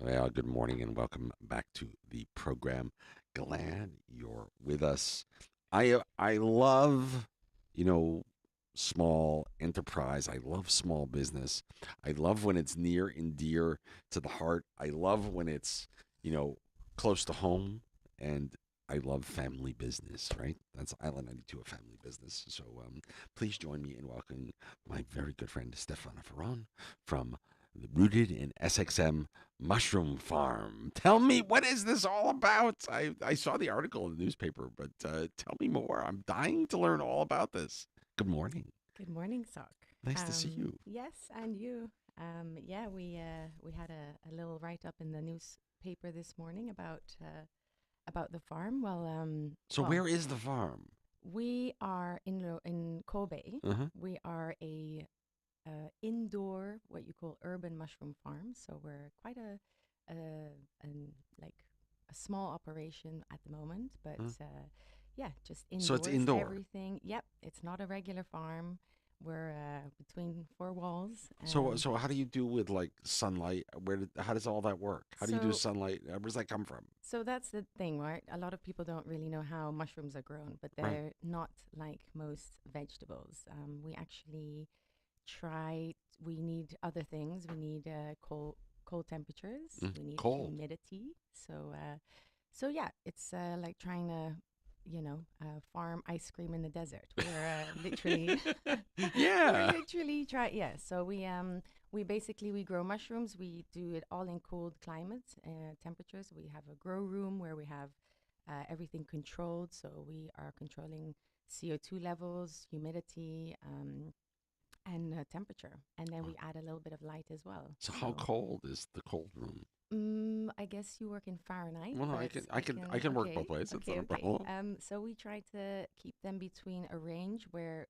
Well, good morning and welcome back to the program. Glad you're with us. I love, you know, small enterprise. I love small business. I love when it's near and dear to the heart. I love when it's, you know, close to home, and I love family business, right? That's Island 92, a family business. So please join me in welcoming my very good friend Stephane from Rooted in SXM Mushroom Farm. Tell me, what is this all about? I saw the article in the newspaper, but tell me more. I'm dying to learn all about this. Good morning. Good morning, Sock. Nice to see you. Yes, and you. Yeah, we had a little write up in the newspaper this morning about the farm. So, where is the farm? We are in Kobe. Uh huh. We are a indoor, what you call urban mushroom farm. So we're quite a an like a small operation at the moment, but Huh. yeah, just So it's indoors, indoor. everything. Yep, it's not a regular farm. We're between four walls. So how do you do with like sunlight? How does all that work? How do you do So sunlight? Where's that come from? so that's the thing, right? A lot of people don't really know how mushrooms are grown, but Right. they're not like most vegetables. We actually try. We need other things. We need cold temperatures. We need Cold. humidity. So yeah, it's like trying to, farm ice cream in the desert. We're literally, we're Yeah. literally try. Yeah. So we basically we grow mushrooms. We do it all in cold climates, temperatures. We have a grow room where we have everything controlled. So we are controlling CO2 levels, humidity, and temperature. And then we add a little bit of light as well. So how So cold is the cold room? I guess you work in Fahrenheit, Well, no, I but can I I can I can. can work Okay, both ways. That's not okay, a okay. problem. So we try to keep them between a range where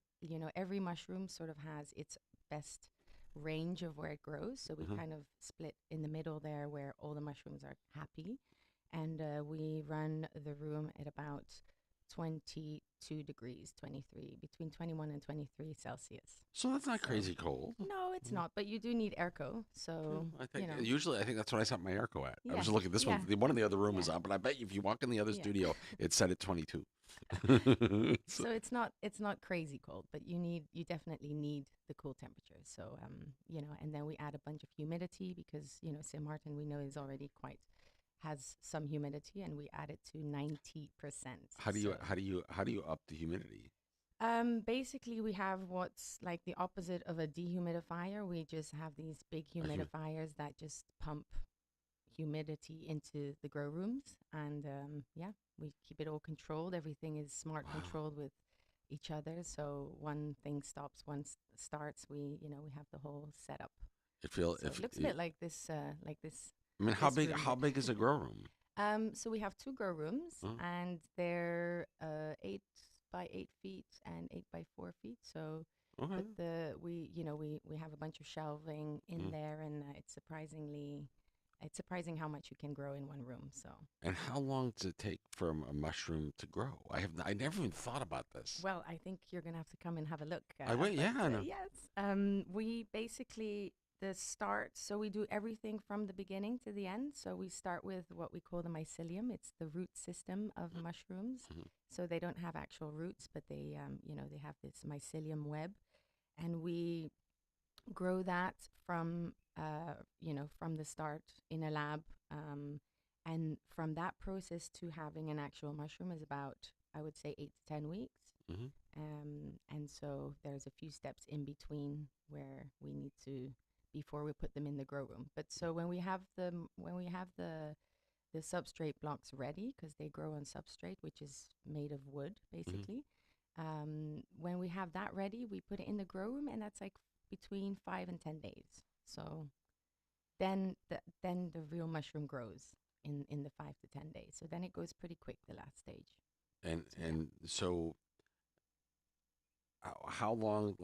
every mushroom sort of has its best range of where it grows. So we Uh-huh. kind of split in the middle there where all the mushrooms are happy, and we run the room at about 22 degrees, 23, between 21 and 23 Celsius. So that's not So crazy cold. no, it's not, but you do need airco. Yeah, So, I think usually I think that's what I set my airco at. I yeah, was just looking. This one, yeah, one in the other room is yeah, on, but I bet you if you walk in the other yeah. studio, it's set at 22. So, So it's not crazy cold, but you definitely need the cool temperatures. So and then we add a bunch of humidity because St. Martin we know is already quite has some humidity, and we add it to 90%. how do you So how do you how do you up the humidity? basically we have what's like the opposite of a dehumidifier. We just have these big A hum- humidifiers that just pump humidity into the grow rooms, and yeah, we keep it all controlled. Everything is smart wow, controlled with each other, so one thing stops, starts, we have the whole setup. it feel So it if looks a it, bit like I mean this room how here. big is a grow room? So we have two grow rooms, Huh? and they're 8 by 8 feet and 8 by 4 feet. So Okay. but we have a bunch of shelving in Mm. there, and it's surprising how much you can grow in one room. So, And how long does it take from a mushroom to grow? I never even thought about this. well, I think you're gonna have to come and have a look. I wait, But yeah, I know. yes, we basically the start. So we do everything from the beginning to the end. So we start with what we call the mycelium. It's the root system of mushrooms. Mhm. So they don't have actual roots, but they have this mycelium web, and we grow that from the start in a lab. And from that process to having an actual mushroom is about, I would say, 8 to 10 weeks. Mhm. And so there's a few steps in between where we need to before we put them in the grow room. But so when we have the substrate blocks ready, because they grow on substrate, which is made of wood, Mhm. basically. When we have that ready, we put it in the grow room, and that's like between 5 and 10 days. So then the real mushroom grows in the 5 to 10 days. So then it goes pretty quick, the last stage. So yeah. And so how long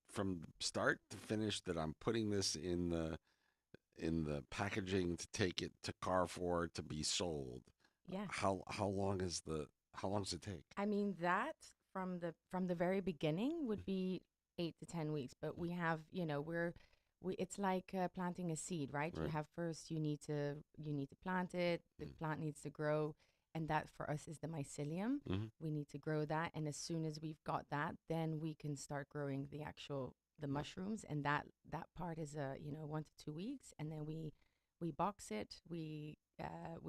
from start to finish that I'm putting this in the packaging to take it to Carrefour to be sold. Yeah. How long is the how long does it take? I mean that from the very beginning would be 8 to 10 weeks, but we're it's like planting a seed, right? You Right. have first you need to plant it. The Mm. plant needs to grow, and that for us is the mycelium. Hmm. We need to grow that, and as soon as we've got that, then we can start growing the mushrooms, and that part is 1 to 2 weeks, and then we box it, we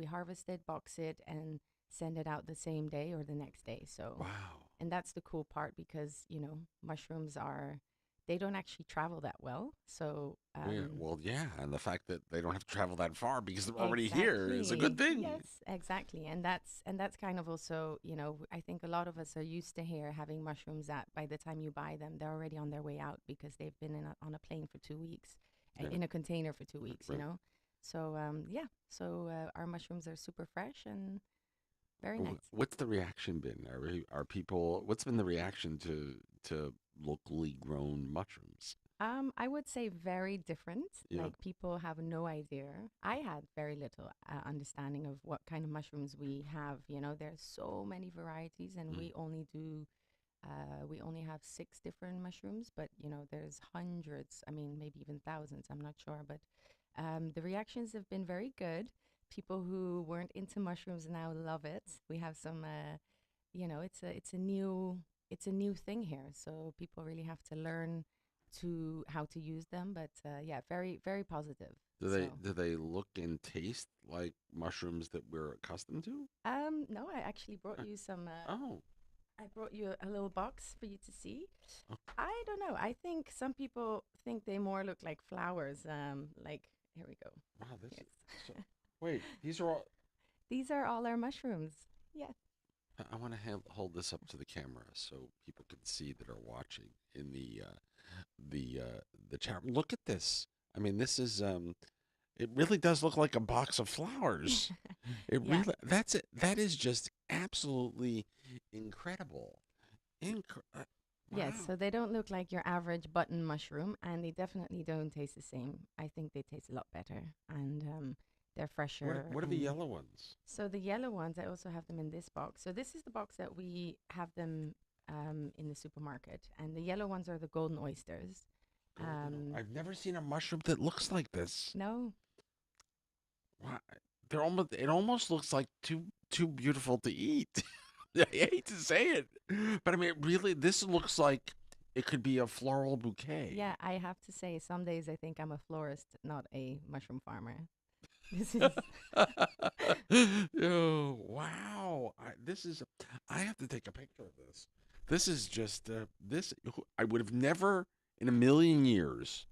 harvest it, box it, and send it out the same day or the next day. So, Wow. and that's the cool part because mushrooms are they don't actually travel that well. So, Yeah. Well, yeah, and the fact that they don't have to travel that far because they're already here is a good exactly. thing. Yes, exactly. And that's kind of also, I think a lot of us are used to here having mushrooms that by the time you buy them, they're already on their way out because they've been on a plane for 2 weeks, Yeah. in a container for 2 weeks, Right. So, yeah, so our mushrooms are super fresh and very nice. What's the reaction been? Are people? What's been the reaction to locally grown mushrooms? I would say very different. Yeah. Like people have no idea. I had very little understanding of what kind of mushrooms we have. There's so many varieties, and Mm. we only have 6 different mushrooms. But there's hundreds. I mean, maybe even thousands. I'm not sure, but the reactions have been very good. People who weren't into mushrooms now love it. We have some. It's a new thing here, so people really have to learn to how to use them. But yeah, very very positive. So Do they look and taste like mushrooms that we're accustomed to? no, I actually brought Uh, you some. Oh. I brought you a little box for you to see. Oh. I don't know. I think some people think they more look like flowers. Like here we go. Wow. This is so. Here's Wait. These are all. these are all our mushrooms. Yeah. I want to hold this up to the camera so people can see that are watching in the chat room. Look at this. I mean, this is it really does look like a box of flowers. It Yeah. really that's it. That is just absolutely incredible. Yes, Wow. so they don't look like your average button mushroom, and they definitely don't taste the same. I think they taste a lot better, and they're fresher. What are the And yellow ones? so the yellow ones, I also have them in this box. So this is the box that we have them in the supermarket, and the yellow ones are the golden oysters. Um, I've never seen a mushroom that looks like this. no, Wow. It almost looks like too beautiful to eat. I hate to say it, but I mean, really, this looks like it could be a floral bouquet. yeah, I have to say, some days I think I'm a florist, not a mushroom farmer. This is Oh, wow. I have to take a picture of this. This is just, I would have never in a million years,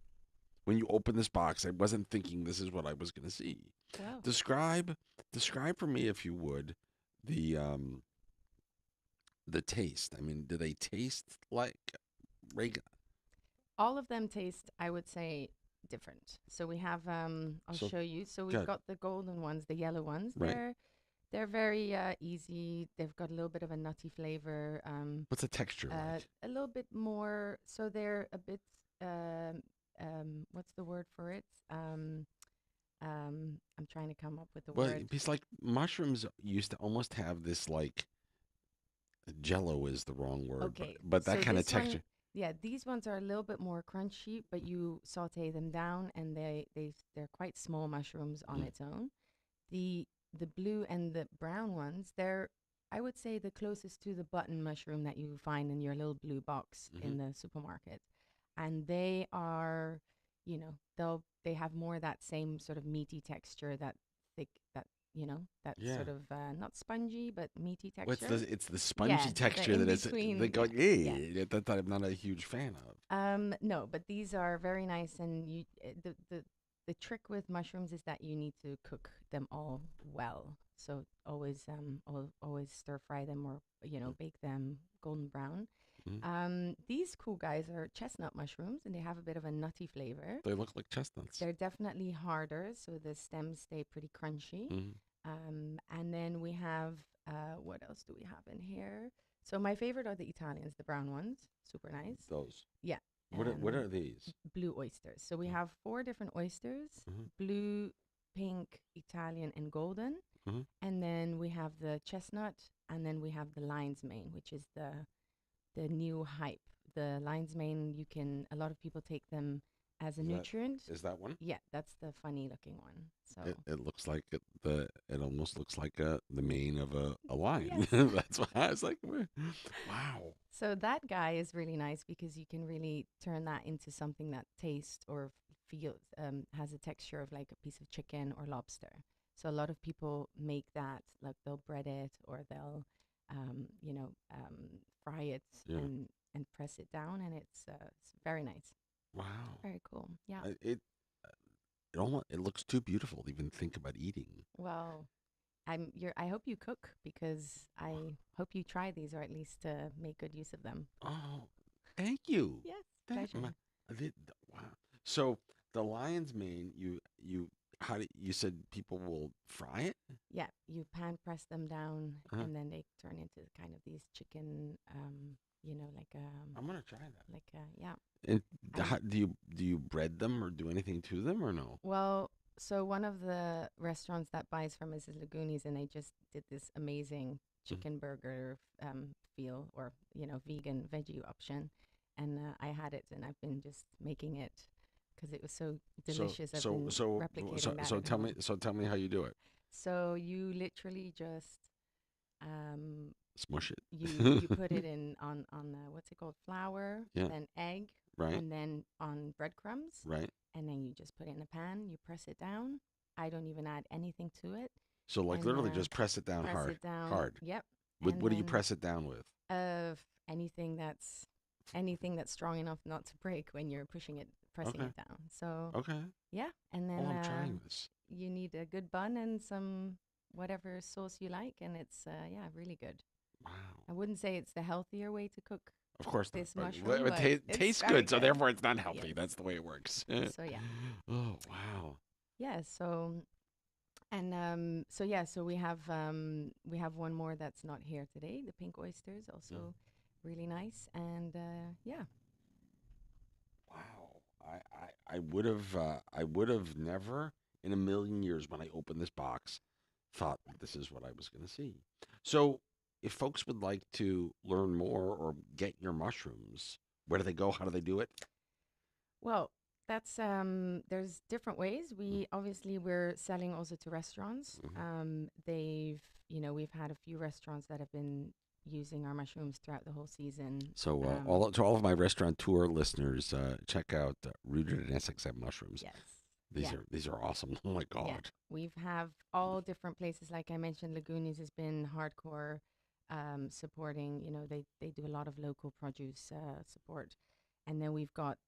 when you open this box, I wasn't thinking this is what I was going to see. well, Describe, describe for me, if you would, the, um, the taste. I mean, do they taste like regular? all of them taste, I would say, different. So we have, I'll So show you. So we've good, got the golden ones, the yellow ones. right? They're very easy. They've got a little bit of a nutty flavor. What's the texture like? A little bit more. So they're a bit. What's the word for it? I'm trying to come up with the Well, word. it's like mushrooms used to almost have this like jello is the wrong word, Okay, but that so kind of this texture. one, yeah, these ones are a little bit more crunchy, but you saute them down, and they're quite small mushrooms on Mm, its own. The the blue and the brown ones, they're I would say the closest to the button mushroom that you find in your little blue box mm-hmm. in the supermarket. And they are, they have more that same sort of meaty texture, that thick, that Yeah. sort of not spongy but meaty What's texture. it's the Yeah, spongy the texture in that it's they between. go, Yeah. yeah, that I'm not a huge fan of. No, but these are very nice, and the trick with mushrooms is that you need to cook them all well. So always stir fry them, or bake them golden brown. Mm-hmm. These cool guys are chestnut mushrooms, and they have a bit of a nutty flavor. They look like chestnuts. They're definitely harder, so the stems stay pretty crunchy. Mm-hmm. And then we have, what else do we have in here? So my favorite are the Italians, the brown ones, super nice. Those. Yeah. What are these? Blue oysters. So we have 4 different oysters: Mm-hmm. blue, pink, Italian, and golden. Mm-hmm. And then we have the chestnut, and then we have the lion's mane, which is the new hype. The lion's mane, a lot of people take them as a Is that nutrient. is that one? Yeah, that's the funny looking one. So It looks like it almost looks like the mane of a lion. yes. That's why I was like, wow. So that guy is really nice because you can really turn that into something that tastes or feels has a texture of like a piece of chicken or lobster. So a lot of people make that like they'll bread it or they'll fry it Yeah. and press it down and it's very nice. Wow. Very cool. Yeah. It almost it looks too beautiful to even think about eating. Well, I hope you cook because I hope you try these or at least make good use of them. Oh, thank you. Yes, That pleasure. wow. So the lion's mane, you how do you said people will fry it? Yeah, you pan press them down Uh-huh. and then they turn into kind of these chicken, I'm gonna try that. yeah. And And do you bread them or do anything to them or no? well, so one of the restaurants that buys from us is Laguni's, and they just did this amazing Mm. chicken burger feel or vegan veggie option, and I had it, and I've been just making it because it was so So delicious. I've so been so replicating that at home. so tell me how you do it. So you literally just um, Smush you it. put it in on what's it called, flour, Yeah. then egg, Right. and then on breadcrumbs, Right. and then you just put it in a pan. You press it down. I don't even add anything to it, So like and literally just press it down press hard, it down. hard. Yep, With and what do you then press it down with? of anything that's strong enough not to break when you're pressing Okay. it down. So Okay. yeah, and Oh, then I'm trying this. you need a good bun and some whatever sauce you like, and it's yeah, really good. Wow. I wouldn't say it's the healthier way to cook Of course not. this But mushroom, but it it's tastes very good, so good. therefore it's not Yes. healthy. That's the way it works. So yeah, Oh, wow. yeah. So we have one more that's not here today. The pink oysters, Yeah. also really nice, and yeah. Wow. I would have never in a million years when I opened this box thought that this is what I was going to see. So, if folks would like to learn more or get your mushrooms, where do they go? How do they do it? Well, that's there's different ways. We're selling also to restaurants. Mm-hmm. We've had a few restaurants that have been using our mushrooms throughout the whole season. So, all of my restaurateur listeners, check out Rooted in SXM Mushrooms. Yes. Yeah. These are awesome. Oh my Yeah, God. we've have all different places. Like I mentioned, Laguni's has been hardcore supporting. They do a lot of local produce support, and then we've got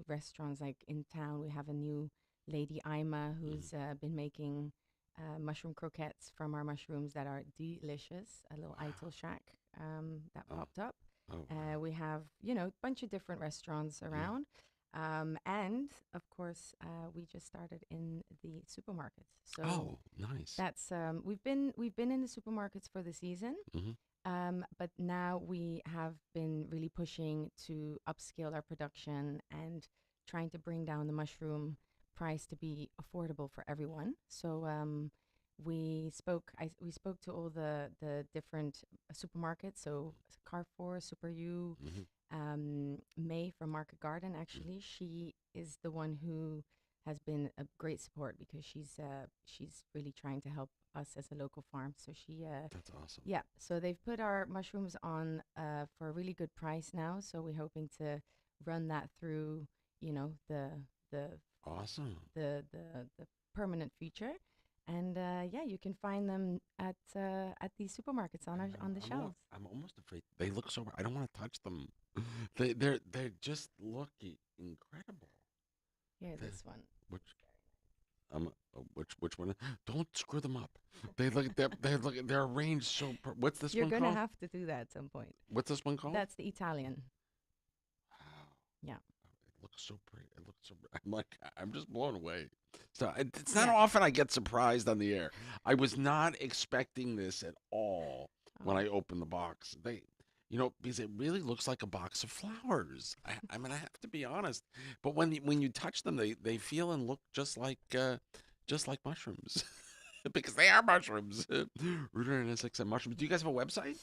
restaurants like in town. We have a new lady Ima Mhm. who's been making mushroom croquettes from our mushrooms that are delicious. A little Wow. Ital Shack that Oh, popped up. oh wow. We have a bunch of different restaurants Yeah. around. And of course, we just started in the supermarkets. So Oh, nice. that's we've been in the supermarkets for the season, Hmm. but now we have been really pushing to upscale our production and trying to bring down the mushroom price to be affordable for everyone. So we spoke to all the different supermarkets. So Carrefour, Super U, Hmm. May from Market Garden, actually, she is the one who has been a great support because she's really trying to help us as a local farm. So That's awesome. yeah. So they've put our mushrooms on for a really good price now. So we're hoping to run that through, the Awesome. the permanent future. And yeah, you can find them at these supermarkets I know. on the shelves. I'm almost afraid they look so. I don't want to touch them. They just look incredible. Here, They, this one. which which one? Don't screw them up. They're arranged so. What's this You're one gonna called? have to do that at some point. What's this one called? That's the Italian. Wow. Yeah. It looks so pretty. It looks so. I'm like, I'm just blown away. So it's not Yeah. often I get surprised on the air. I was not expecting this at all when Oh, I opened the box. Because it really looks like a box of flowers. I mean, I have to be honest. But when you touch them, they feel and look just like mushrooms, because they are mushrooms. Rooted in SXM mushrooms. Do you guys have a website?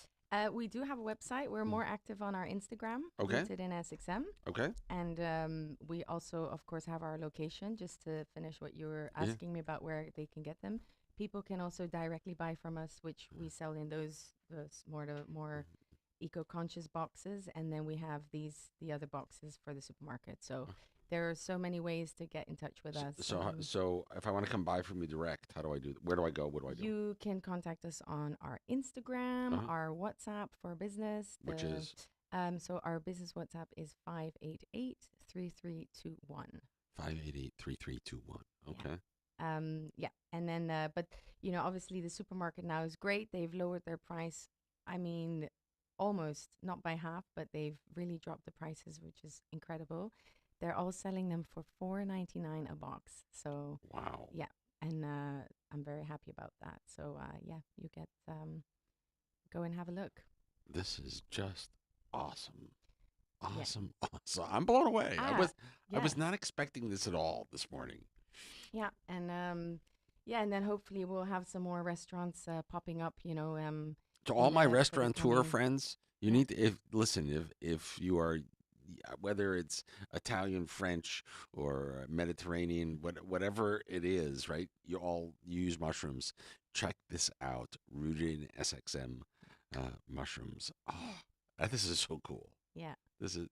We do have a website. We're Mm. more active on our Instagram, Okay. rooted in SXM. Okay. And we also, of course, have our location. Just to finish what you were Yeah. asking me about where they can get them, people can also directly buy from us, which we sell in those more eco-conscious boxes, and then we have the other boxes for the supermarket. So there are so many ways to get in touch with us. So if I want to come buy from you direct, how do I do? Where do I go? What do I do? You can contact us on our Instagram, Uh-huh. our WhatsApp for business. Which is So our business WhatsApp is 588-3321. 588-3321. Yeah. Okay. Yeah. And then, but obviously the supermarket now is great. They've lowered their price. I mean, almost not by half, but they've really dropped the prices, which is incredible. They're all selling them for 4.99 a box. So Wow. yeah, and I'm very happy about that. So yeah, you get go and have a look. This is just awesome. Yeah. Awesome. Awesome. I'm blown away. Ah, I was yes. not expecting this at all this morning. Yeah, and yeah, and then hopefully we'll have some more restaurants popping up. To all in my the for the restaurateur coming. friends, you Yeah. need to if listen, if you are whether it's Italian, French, or Mediterranean, whatever it is, right? You all use mushrooms. Check this out. Rooted in SXM mushrooms. Oh, this is so cool. Yeah. This is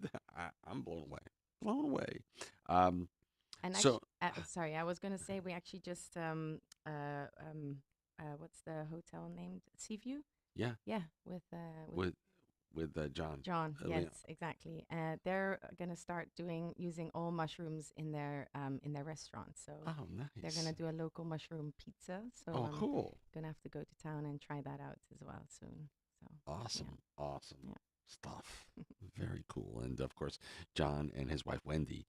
I'm blown away. Blown away. Um, And so actually, sorry, I was gonna say we actually just what's the hotel named? Seaview? yeah, Yeah, with with John. John. Yes, Leon. exactly. They're gonna start using all mushrooms in their restaurant. So Oh, they're nice. gonna do a local mushroom pizza. So Oh, I'm cool. gonna have to go to town and try that out as well soon. So yeah, Awesome, awesome yeah. stuff. Very cool. And of course, John and his wife Wendy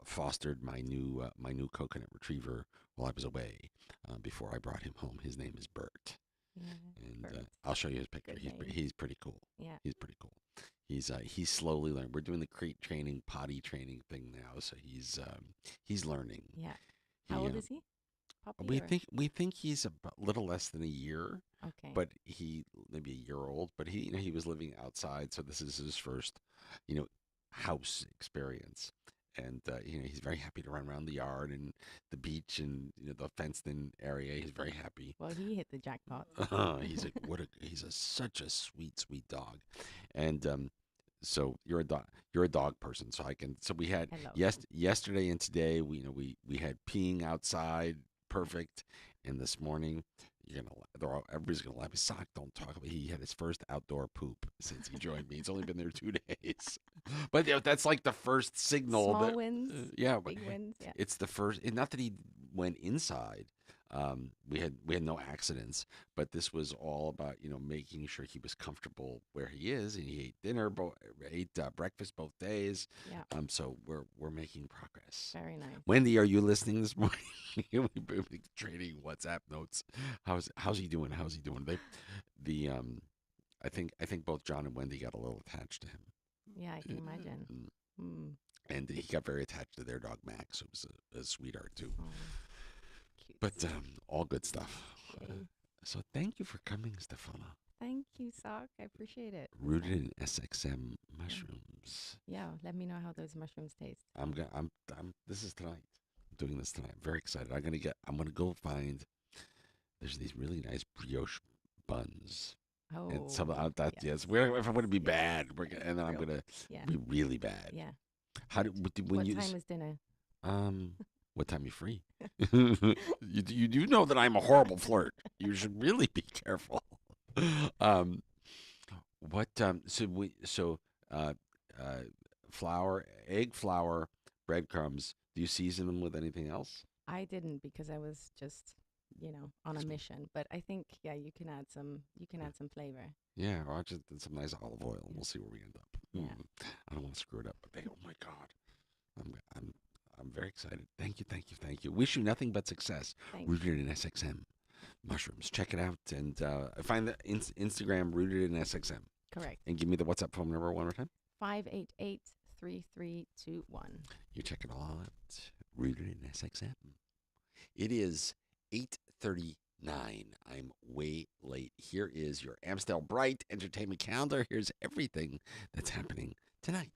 fostered my new coconut retriever while I was away. Before I brought him home, his name is Bert, Yeah, and Bert. I'll show you his picture. Good name. He's pretty cool. Yeah, He's pretty cool. He's slowly learning. We're doing the crate training, potty training thing now, so he's learning. yeah. How He old is he? Puppy we or? think he's a little less than a year, Okay. but he maybe a year old. But he was living outside, so this is his first, you know, house experience. And he's very happy to run around the yard and the beach and the fenced-in area. He's very happy. Well, he hit the jackpot. He's such a sweet dog, and so you're a dog person, so I can. So we had I love them. yesterday and today we had peeing outside, Yeah. perfect, and this morning everybody's gonna laugh. Sock, don't talk about. He had his first outdoor poop since he joined me. He's only been there 2 days, but that's like the first signal Small that wins, yeah, but big wins. Yeah. it's the first. Not that he went inside. We had no accidents, but this was all about making sure he was comfortable where he is, and he ate ate breakfast both days. Yeah. So we're making progress. Very nice. Wendy, are you listening this morning? We've been trading WhatsApp notes. How's he doing? How's he doing? The I think both John and Wendy got a little attached to him. Yeah, I can imagine. Mm. Mm. And he got very attached to their dog Max, who was a sweetheart too. Oh, cute. But all good stuff. Yay. So thank you for coming, Stefana. Thank you, Sock. I appreciate it. Rooted Thanks. in SXM Yeah. mushrooms. Yeah. Let me know how those mushrooms taste. I'm gonna. I'm. This is tonight. I'm doing this tonight. I'm very excited. I'm gonna go find. There's these really nice brioche buns, and some Oh, of that. yes. Yes, we're if I'm gonna be Yes. bad, and then I'm Real. gonna Yeah. be really bad. Yeah. How do when What you time is dinner? um. What time you free? You do know that I'm a horrible flirt. You should really be careful. Um, what uh uh egg flour, breadcrumbs. Do you season them with anything else? I didn't because I was just, on a mission. But I think yeah, you can add some. You can add some flavor. Yeah, or just some nice olive oil, and Yeah. we'll see where we end up. Yeah. I don't want to screw it up, but oh my God, I'm I'm I'm very excited. Thank you, thank you, thank you. Wish you nothing but success. Thank Rooted you. in SXM mushrooms. Check it out and find the Instagram rooted in SXM Correct. and give me the WhatsApp phone number one more time. 588-3321. You check it all out. Rooted in SXM. It is 8:39 I'm way late. Here is your Amstel Bright entertainment calendar. Here's everything that's happening tonight.